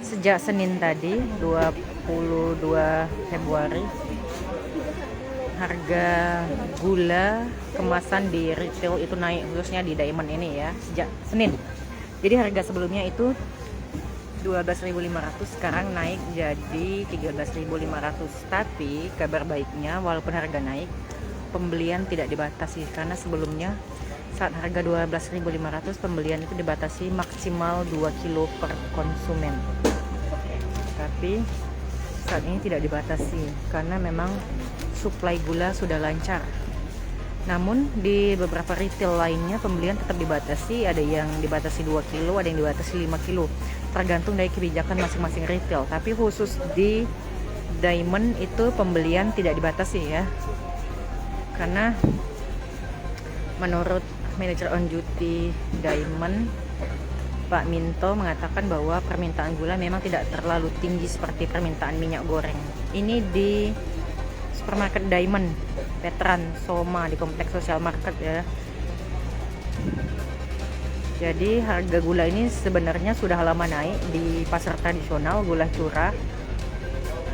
Sejak Senin tadi 22 Februari harga gula kemasan di retail itu naik, khususnya di Diamond ini ya, sejak Senin. Jadi harga sebelumnya itu 12.500, sekarang naik jadi 13.500. Tapi kabar baiknya, walaupun harga naik, pembelian tidak dibatasi, karena sebelumnya saat harga 12.500 pembelian itu dibatasi maksimal 2 kilo per konsumen. Tapi saat ini tidak dibatasi karena memang suplai gula sudah lancar. Namun di beberapa retail lainnya pembelian tetap dibatasi, ada yang dibatasi 2 kilo, ada yang dibatasi 5 kilo, tergantung dari kebijakan masing-masing retail. Tapi khusus di Diamond itu pembelian tidak dibatasi ya, karena menurut manajer on duty Diamond, Pak Minto, mengatakan bahwa permintaan gula memang tidak terlalu tinggi seperti permintaan minyak goreng. Ini di supermarket Diamond, Veteran, Soma, di kompleks sosial market ya. Jadi harga gula ini sebenarnya sudah lama naik di pasar tradisional, gula curah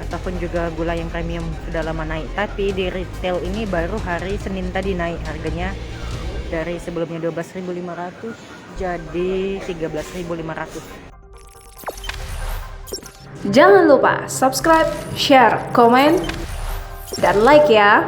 ataupun juga gula yang premium sudah lama naik. Tapi di retail ini baru hari Senin tadi naik harganya, dari sebelumnya 12.500 jadi 13.500. Jangan lupa subscribe, share, komen, dan like ya.